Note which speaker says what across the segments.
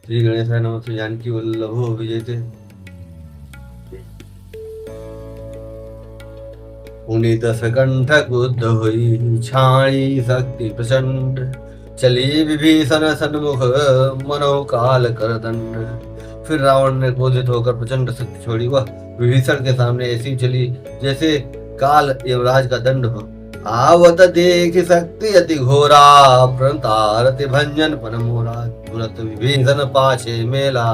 Speaker 1: श्री गणेशाय नमः। श्री जानकी वल्लभो विजयते। पुनीत सकंठ क्रुद्ध हुई छाई शक्ति प्रचंड। चली विभीषण सन्मुख मनो काल कर दंड। फिर रावण ने क्रोधित होकर प्रचंड शक्ति छोड़ी। वह विभीषण के सामने ऐसी चली जैसे काल यमराज का दंड हो। आवत देख शक्ति अति घोरा प्रतारति भंजन पन मोरा। तुरंत विभीषण पाछे मेला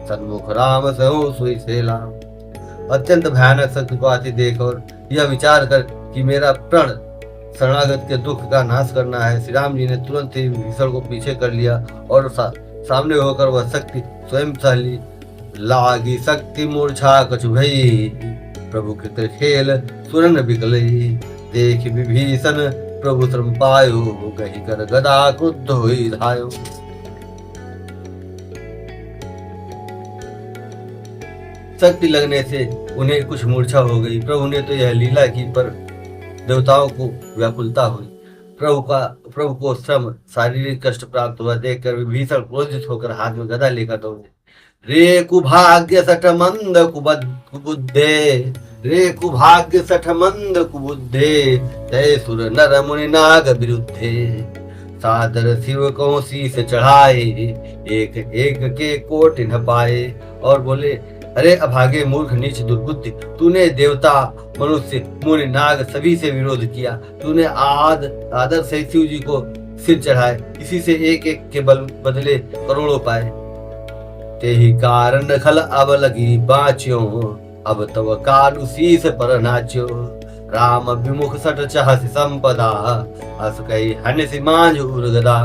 Speaker 1: सन्मुख राम सहु सुई सेला। अत्यंत भयानक शक्ति को आती देख और यह विचार कर कि मेरा प्रण शरणागत के दुख का नाश करना है, श्री राम जी ने तुरंत ही विभीषण को पीछे कर लिया और सामने होकर वह शक्ति स्वयं सह ली। लागी शक्ति मूर्छा कछु भई प्रभु के त्रिखेल सुरन बिकलई। देख विभीषण प्रभु श्रम पायो गही कर गदा क्रुद्ध हुई धायो। शक्ति लगने से उन्हें कुछ मूर्छा हो गई। प्रभु ने तो यह लीला की, पर देवताओं को व्याकुलता हुई। प्रभु को श्रम शारीरिक कष्ट प्राप्त हुआ देखकर विभीषण क्रोधित होकर हाथ में गदा लेकर दौड़े। रे कुभाग्य सठ मंद कुबुद्धे, रे कुभाग्य सठ मंद कुबुद्धे, तय सुर नर मुनि नाग विरुद्धे। सादर शिव को शीस चढ़ाए, एक एक के कोटि न पाए। और बोले, अरे अभागे मूर्ख नीच दुर्बुद्धि, तूने देवता मनुष्य मुनि नाग सभी से विरोध किया। तूने आदर से शिव जी को सिर चढ़ाए, इसी से एक एक के बदले करोड़ों पाए। ते ही कारण खल अब लगी बाच्यो, अब तव कालु शीस पर नाच्यो। राम विमुख सट चाहसी संपदा, हस कही हन्य मांझ उर्गदा।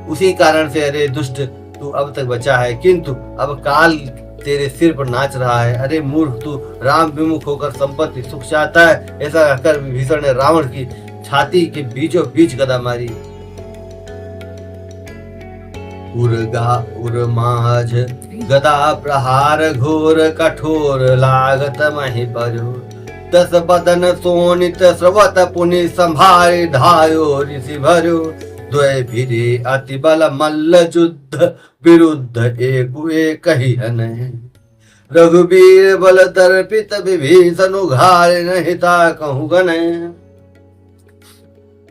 Speaker 1: उसी कारण से अरे दुष्ट तू अब तक बचा है, किंतु अब काल तेरे सिर पर नाच रहा है। अरे मूर्ख, तू राम विमुख होकर संपत्ति सुख चाहता है। ऐसा कहकर विभीषण ने रावण की छाती के बीचों बीच गदा मारी। उर्माझ गदा प्रहार घोर कठोर लागत महि परो। दस बदन सोनित स्रवत पुनि संभारे धायो ऋषि भरो। द्वय भिरे अति बल मल्ल युद्ध विरुद्ध एक ही हनय। रघुबीर बल दर्पित विभीषण उघारे नहिता कहूँ गनय।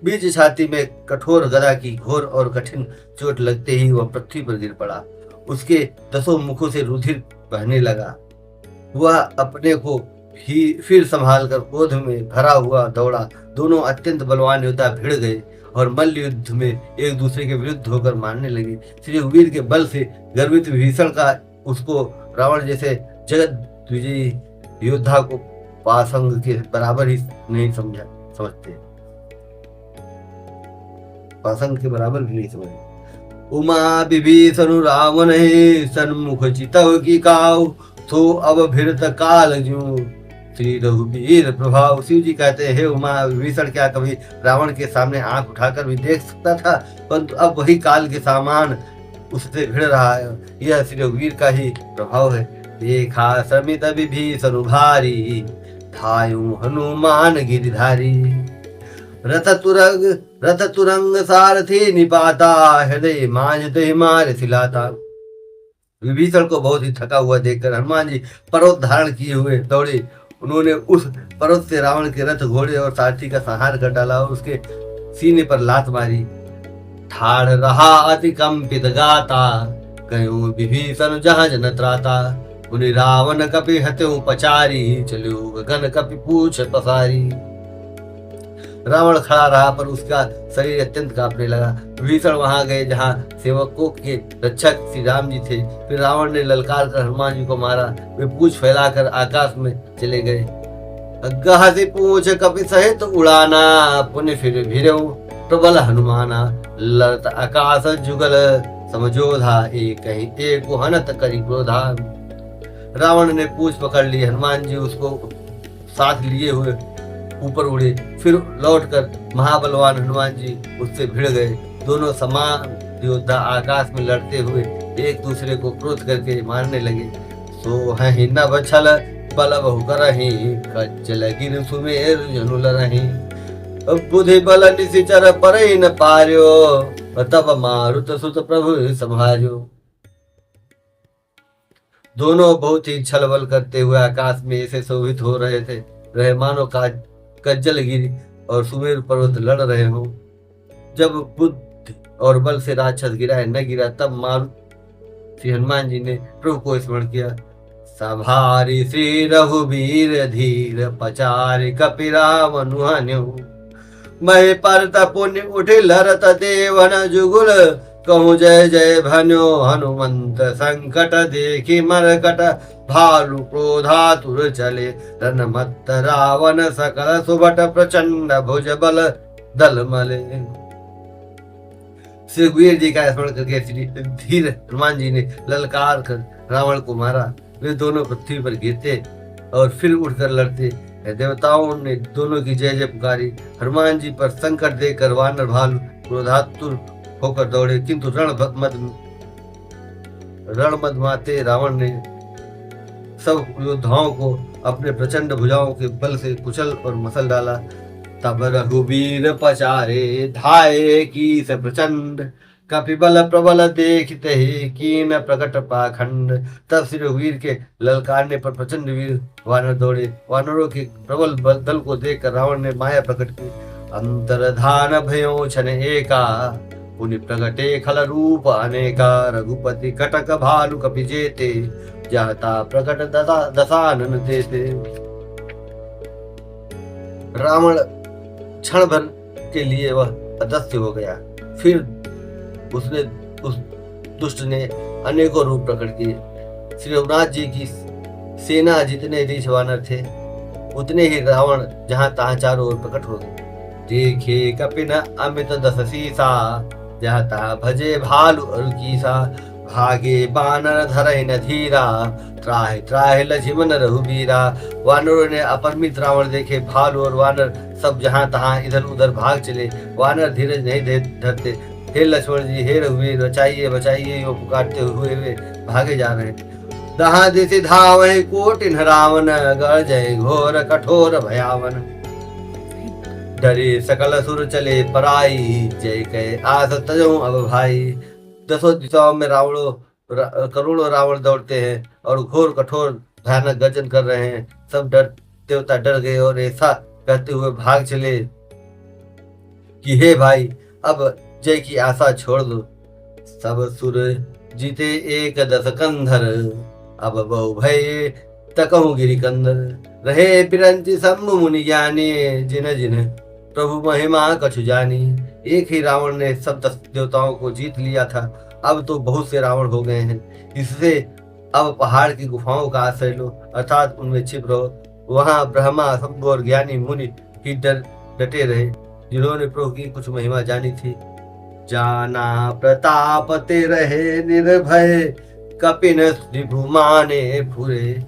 Speaker 1: बीच छाती में कठोर गदा की घोर और कठिन चोट लगते ही वह पृथ्वी पर गिर पड़ा। उसके 10 मुखों से रुधिर बहने लगा। वह अपने को फिर संभाल कर क्रोध में भरा हुआ दौड़ा। दोनों अत्यंत बलवान योद्धा भिड़ गए और मल्ल युद्ध में एक दूसरे के विरुद्ध होकर मारने लगे। श्री रघुवीर के बल से गर्वित विभीषण का उसको रावण जैसे जगत विजयी योद्धा को पासंग के बराबर ही नहीं समझते, पासंग के बराबर भी नहीं समझते। उमा विभीषण रावण है सन्मुख चितव की काऊ, सो अब भिरत काल जो श्री रघुवीर प्रभाव। शिव जी कहते हैं, उमा विभीषण क्या कभी रावण के सामने आंख उठाकर भी देख सकता था, परंतु अब वही काल के सामान उससे भिड़ रहा है। यह श्री रघुवीर का ही प्रभाव है। देखा समित विभीषण भारी, धायु हनुमान गिरिधारी। रथ तुरंग सारथी निपाता, हृदय मांझते मार सिलाता। विभीषण को बहुत ही थका हुआ देखकर हनुमान जी पर्वत धारण किए हुए दौड़े। उन्होंने उस पर्वत से रावण के रथ घोड़े और सारथी का संहार कर डाला और उसके सीने पर लात मारी। ठाड़ रहा अति कंपित गाता, कयूं विभीषण जहां जन त्राता। उनि रावण कपि हत्यो पचारी, चलो गगन कपि पूछ पसारी। रावण खड़ा रहा पर उसका शरीर अत्यंत कांपने लगा। विभीषण वहां गए जहां सेवकों के रक्षक श्री राम जी थे। फिर रावण ने ललकार कर हनुमान जी को मारा। वे पूंछ फैलाकर आकाश में चले गए। गहसी पूंछ कपि सहित उड़ाना, पुण्य फिर भिरऊ प्रबल हनुमाना। लड़त आकाश जुगल समझोधा, एक हनत करी क्रोधा। रावण ने पूंछ पकड़ ली। हनुमान जी उसको साथ लिए हुए ऊपर उड़े। फिर लौटकर महाबलवान हनुमान जी उससे भिड़ गए। दोनों समान योद्धा आकाश में लड़ते हुए एक दूसरे को क्रोध करके मारने लगे। सो हहि नभ छल बल बहु करहि, कज्जल गिर सुमेर जनु लरहि। बुद्धि बल निशिचर परहि न पार्यो, तब मारुत सुत प्रभु संभार्यो। दोनों बहुत ही छलबल करते हुए आकाश में ऐसे शोभित हो रहे मानो का कज्जलगिरी और सुमेरु पर्वत लड़ रहे हो। जब बुद्धि और बल से राक्षस गिरा है न गिरा, तब मारुति श्री हनुमान जी ने प्रभु को स्मरण किया। संभारी श्री रघुबीर धीर, पचारि कपिराम नुहन्यु। महे परत पुण्य उठि लरत देवन जुगुल, कहूँ जय जय भन्यो हनुमंत संकट देखी मरकट। भालु क्रोधातुर चले रनमत्त रावण, सकल सुभट प्रचंड भुज बल दल मले। श्री रघुवीर जी का स्मरण करके श्री धीर हनुमान जी ने ललकार कर रावण को मारा। वे दोनों पृथ्वी पर गिरते और फिर उठकर लड़ते। देवताओं ने दोनों की जय जय पुकारी। हनुमान जी पर संकट देकर वानर भालू क्रोधातुर होकर दौड़े, किंतु रणमदमाते रावण ने सब योद्धाओं को अपने प्रचंड भुजाओं के बल से कुचल और मसल डाला। तब रघुबीर पचारे धाये की से प्रचंड, कपिबल प्रबल देखते ही कीन प्रकट पाखंड। तब श्री रघुवीर के ललकारने पर प्रचंड वीर वानर दौड़े। वानरों के प्रबल दल को देखकर रावण ने माया प्रकट की। अंतर्धान भयो छन एका, पुनि प्रगटे खल रूप अनेका। रघुपति कटक भालु कपि जेते, जाता प्रकट दशानन देते। रावण क्षण भर के लिए वह अदृश्य हो गया। फिर उस दुष्ट ने अनेकों रूप प्रकट किए। श्री रघुनाथ जी की सेना जितने रीछ वानर थे, उतने ही रावण जहां तहां चारों ओर प्रकट हो गए। देखे कपिन अमित दस सीसा, जहाँ तहां भजे भालु और कीसा। भागे बानर धरहि न धीरा, त्राहि त्राहि लक्ष्मण रघुबीरा। वानरों ने अपरिमित रावण देखे। भालू और वानर सब जहां तहां इधर उधर भाग चले। वानर धीरज नहीं धरते। हे लक्ष्मण जी, हे रघुवीर, बचाइए बचाइए, यो पुकारते हुए वे भागे जा रहे। दहा दिशि धावहि कोटिन रावण, गर्जय घोर कठोर भयावन। डरे सकल सुर चले पराई, जय कहे आस तजहु अब भाई। दसों दिशाओं में करोड़ों रावण दौड़ते हैं और घोर कठोर भयानक गर्जन कर रहे हैं। सब देवता डर गए और ऐसा कहते हुए भाग चले कि हे भाई, अब जय की आशा छोड़ दो। सब सुर जीते एक दस कंधर, अब बहु भय तकहु गिरि कंदर। रहे पिरंति शंभु मुनि ज्ञानी, जिन जिन प्रभु महिमा कछु जानी। एक ही रावण ने सब 10 देवताओं को जीत लिया था। अब तो बहुत से रावण हो गए हैं। इससे अब पहाड़ की गुफाओं का आश्रय लो, अर्थात उनमें छिप रहो। वहां ब्रह्मा शंभु और ज्ञानी मुनि ही डटे रहे, जिन्होंने प्रभु की कुछ महिमा जानी थी। जाना प्रताप ते रहे निर्भय, कपिन रिभु माने फुरे।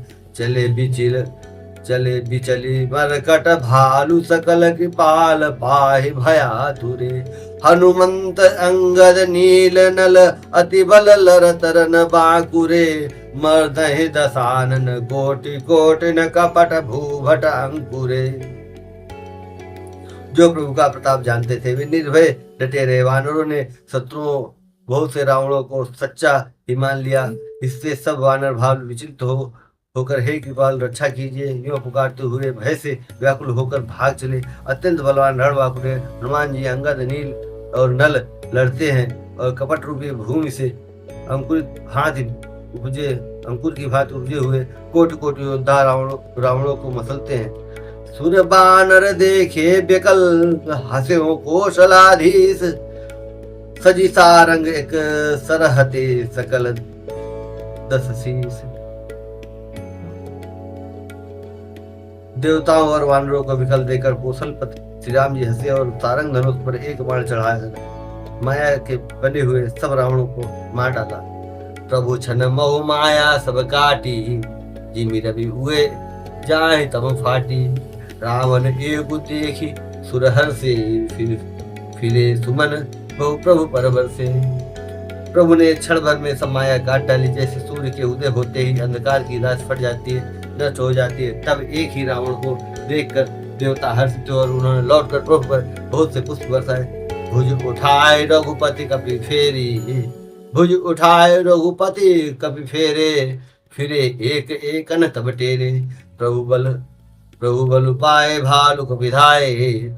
Speaker 1: चले बिचली मरकट, भालु सकल कृपाल पाहि भयातुरे। हनुमंत अंगद नील नल, अति बल लरतरन बाकुरे। मर्दहि दशानन कोटि कोटि, न कपट भूभट अंकुरे। जो प्रभु का प्रताप जानते थे वे निर्भय डटे रहे। वानरों ने शत्रुओं बहुत से रावणों को सच्चा ही मान लिया। इससे सब वानर भालू विचलित होकर हे कृपाल रक्षा कीजिए, यूं पुकारते हुए भय से व्याकुल होकर भाग चले। अत्यंत बलवान रणबांकुरे हनुमान जी अंगद नील और नल लड़ते हैं और कपट रूपी भूमि से अंकुर की भांति उपजे हुए कोटि कोटि योद्धा रावणों को मसलते हैं। सुर बानर देखे बेकल, हंसे हो कौशलाधीश। सजी सारंग एक सरहते, सकल 10 शीश। देवताओं और वानरों को विकल देकर कौशलपति श्री राम जी हंसे और सारंग धनुष पर एक बाण चढ़ाया माया के बने हुए सब रावणों को मार डाला। प्रभु छन महु माया सब काटी, जिमि रवि हुए जाए तब फाटी। रावण एक देखी सुरहर से, फिरे सुमन बहु प्रभु परवर से। प्रभु ने क्षण भर में सब माया काट डाली। जैसे सूर्य के उदय होते ही अंधकार की रात फट जाती है, नष्ट हो जाती है, तब एक ही रावण को देखकर देवता हर्षित और उन्होंने लौटकर प्रभु पर बहुत से पुष्प बरसाए। भुज उठाए रघुपति कपि फेरी, भुज उठाए रघुपति कपि फेरे। फिरे एक एक न तब टेरे, प्रभु बल पाए भालुक विधाए,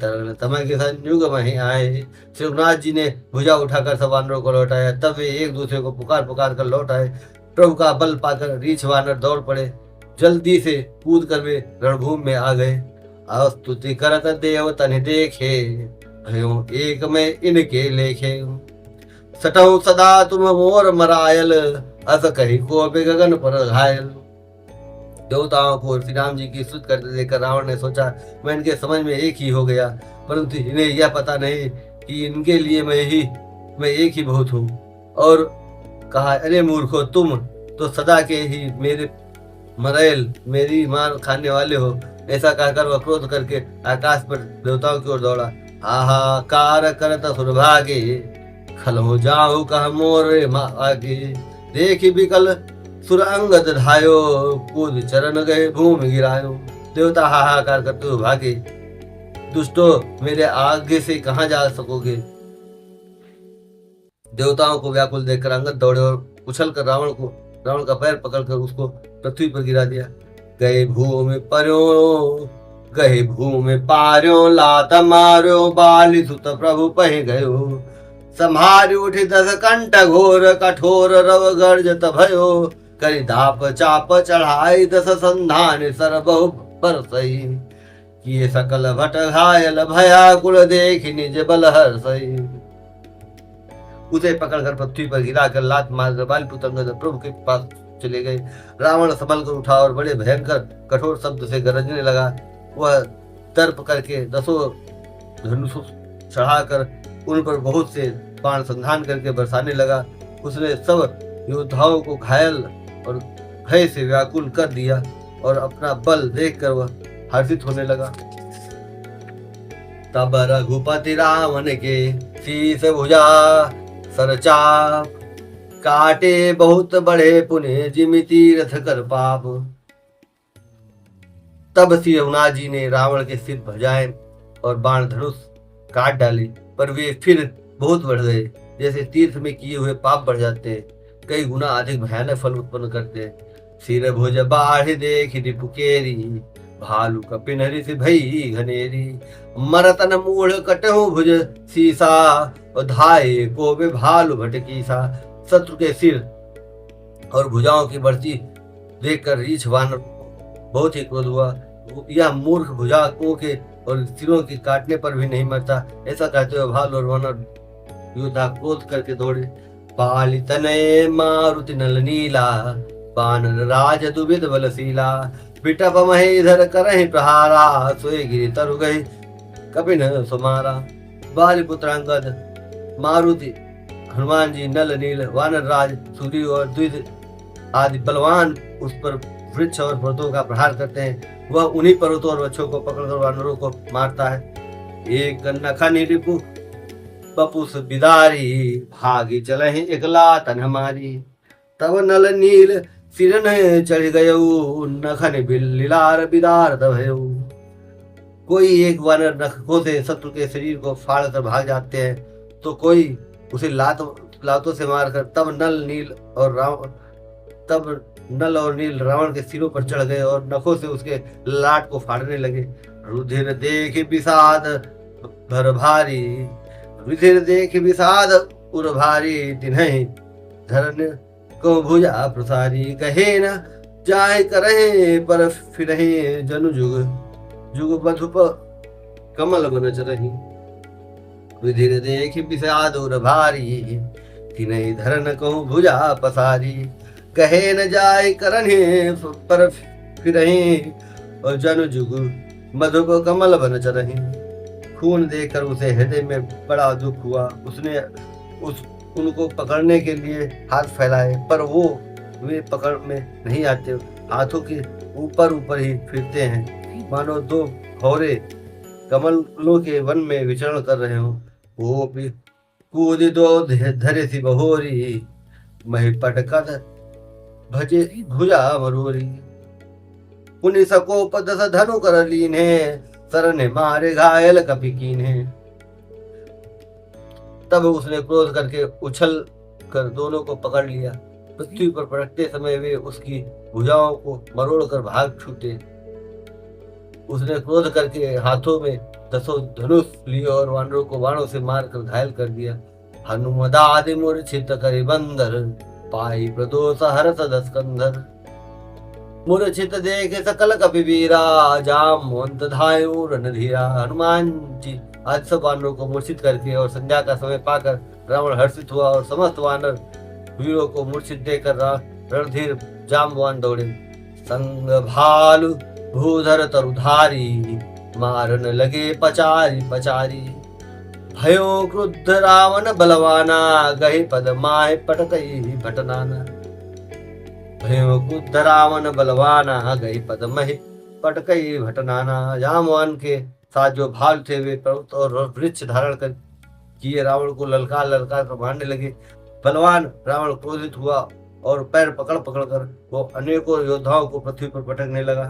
Speaker 1: तरल तमय के संयुग मही आए। श्री रघुनाथ जी ने भुजा उठाकर सब वानरों को लौटाया। तब वे एक दूसरे को पुकार पुकार कर लौट आए। प्रभु का बल पाकर रीछ वानर दौड़ पड़े, जल्दी से कूद कर वे रणभूमि में आ गए। स्तुति करत देव तनि देखे, भयो एक में इनके लेखे। सटहु सदा तुम मोर मरायल, अस कही को गगन पर घायल। देवताओं को श्री राम जी की स्तुति करते देखकर रावण ने सोचा मैं इनके समझ में एक ही हो गया, परंतु इन्हें यह पता नहीं कि इनके लिए मैं एक ही बहुत हूँ। और कहा, अरे मूर्खो, तुम तो सदा के ही मेरे मरैल, मेरी मार खाने वाले हो। ऐसा कहकर वह क्रोध करके आकाश पर देवताओं की ओर दौड़ा। हाहाकार करत सुरभागे, खल हो जाऊ कह मोर आगे। देखी बिकल सुर अंगद धायो, कूद चरण गए भूमि गिरायो। देवता हाहाकार करते हुए भागे। दुष्टो, मेरे आगे से कहां जा सकोगे। देवताओं को व्याकुल देखकर अंगद दौड़े और उछल कर रावण का पैर पकड़कर उसको पृथ्वी पर गिरा दिया। गए भूमि पार्यो, लात मार्यो, बाली सुत प्रभु पहि गयो। संहारी उठी 10 कंठ घोर, कठोर रव गर्जत भयो। करी धाप चाप चढ़ाई, 10 संधान सर बहु बरसई। किए सकल भट घायल, भयाकुल देखि निज बल हर्षई। उसे पकड़कर पृथ्वी पर गिराकर लात मारकर बालीपुत्र अंगद प्रभु के पास चले गए। रावण संभल कर उठा और बड़े भयंकर कठोर शब्द से गरजने लगा। वह दर्प करके 10 धनुष चढ़ाकर उन पर बहुत से बाण संधान करके बरसाने लगा। उसने सब योद्धाओं को घायल और भय से व्याकुल कर दिया और अपना बल देखकर वह हर्षित होने लगा। तब रघुपति रावण के शीस भुजा सरचाप, काटे बहुत बड़े पुण्य जिमि तीरथ कर पाप। तब श्री रघुनाथ जी ने रावण के सिर भुजाएं और बाण धनुष काट डाले, पर वे फिर बहुत बढ़ गए। जैसे तीर्थ में किए हुए पाप बढ़ जाते हैं, कई गुना अधिक भयानक फल उत्पन्न करते हैं। सिर भुज बाढ़ देख रिपुकेरी, भालू कपिन हरिष भई घनेरी। मरतन मूढ़ कटहु भुज सीसा, और धाये को बे भालू भटकीसा। शत्रु के सिर और भुजाओं की बढ़ती देखकर रीछ वानर बहुत ही क्रोध हुआ। यह मूर्ख भुजाओं के और सिरों की काटने पर भी नहीं मरता। ऐसा कहते हुए भालू और वानर योद्धा क्रोध करके दौड़े। पाली तनय मारुति नल नीला, बानर राज दुबिद बलशीला। बिटप महेधर करहि प्रहारा, सोए गिरि तरु गए कपिन सुमारा। बालीपुत्र अंगद, मारुति, हनुमान जी, नल नील, वानर राज, सूर्य और द्विज आदि बलवान उस पर वृक्ष और पर्वतों का प्रहार करते हैं। वह उन्हीं पर्वतों और वृक्षों को पकड़कर वानरों को मारता है। एक नखनि रिपु बपुस बिदारी, भागी चलहि एकला तन हमारी। तब नल नील सिरन चढ़ गयऊ, नखन बिलार बिदार दभयऊ। कोई एक वानर नखों से शत्रु के शरीर को फाड़ कर भाग जाते हैं, तो कोई उसे लातों से मारकर तब नल और नील रावण के सिरों पर चढ़ गए और नखों से उसके लाट को फाड़ने लगे। रुधिर देख विषाद भर भारी, रुधिर देख विषाद उर भारी। तिन्हि धरन को भुजा प्रसारी, कहे न जाय करहे पर फिरहे। जनु जुग जुग बधुप कमल बन चरही। रुधिर देख विषाद उर भारी, तिन्हि धरन को भुजा पसारी। कहे न जाय करहे पर फिरहे, और जनु जुग मधुप कमल बन चरही। खून देखकर उसे हृदय में बड़ा दुख हुआ। उसने उनको पकड़ने के लिए हाथ फैलाए, पर वे पकड़ में नहीं आते। हाथों के ऊपर ऊपर ही फिरते हैं, मानो 2 भौरे कमलों के वन में विचरण कर रहे हो। वो भी कूद दो धरे सी बहोरी, मही पटकत भजे भुजा मरोरी। पुनि सकोप 10 धनु कर लीने, सरने मारे घायल कपि कीन्हे। तब उसने क्रोध करके उछल कर दोनों को पकड़ लिया पृथ्वी पर पड़कते समय वे उसकी भुजाओं को मरोड़ कर भाग छूटे। उसने क्रोध करके हाथों में 10 धनुष लिए और वानरों को बाणों से मारकर घायल कर दिया। हनुमदादि मूर्छित करि बंदर, पाई प्रदोष हरस दस्कंधर। मूर्छित देख सकल कपिवीरा, जामवंत धायु रणधीरा। हनुमान जी आज सब वानरों को मूर्छित करके और संध्या का समय पाकर रावण हर्षित हुआ और समस्त वानर वीरों को मूर्छित देकर रणधीर जाम्बवान दौड़े। संग भालु भूधर तरुधारी, मारन लगे पचारी पचारी। भयो क्रुद्ध रावण बलवाना, गहे पद माहे पटकई भटनाना। भयो क्रुद्ध रावण बलवाना, गहे पद महे पटकई भटनाना। जाम्बवान के साथ जो भालू थे वे पर्वत और वृक्ष धारण कर किए रावण को ललकार ललकार कर मारने लगे। बलवान रावण क्रोधित हुआ और पैर पकड़ पकड़ कर वो अनेकों योद्धाओं को पृथ्वी पर पटकने लगा।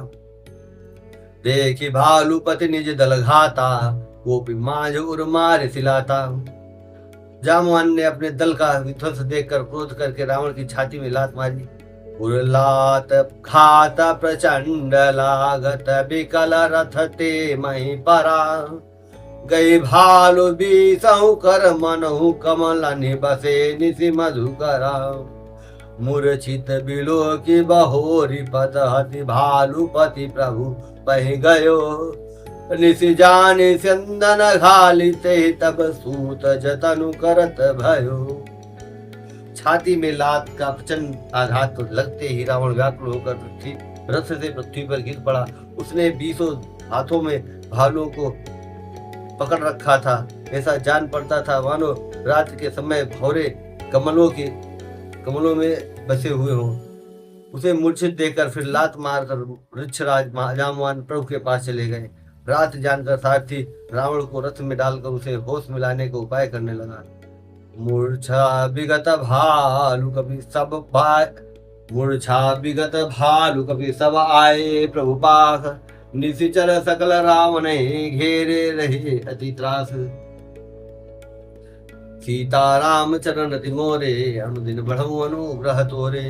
Speaker 1: देखी भालूपति निज दल घाता, गोपी मांझ उर मार सिलाता। जामवान ने अपने दल का विध्वंस देखकर क्रोध करके रावण की छाती में लात मारी। उर्लात खात प्रचंड लागत, बिकल रथ ते मही परा। गई भालु बीसहु कर मनहु, कमल निबसे निसि मधुकरा। मूर्छित बिलो की बहोरी पद, हति भालुपति प्रभु बहि गयो। निसि जानि चंदन घालिते, तब सूत जतनु करत भयो। छाती में लात का प्रचंड आघात तो लगते ही रावण व्याकुल होकर रथ से पृथ्वी पर गिर पड़ा। उसने 20 हाथों में भालुओं को पकड़ रखा था। ऐसा जान पड़ता था मानो रात के समय भौरे कमलों में बसे हुए हों। उसे मूर्छित देखकर फिर लात मारकर वृक्षराज जाम्बवान प्रभु के पास चले गए। रात जानकर सारथी रावण को रथ में डालकर उसे होश मिलाने का उपाय करने लगा। मूर्छा विगत भालु कभी सब आए प्रभु पास। निशिचर सकल रावण घेरे रहे अति त्रास। सीता राम चरण तिमोरे, अनुदिन बढ़ऊ अनुग्रह तोरे।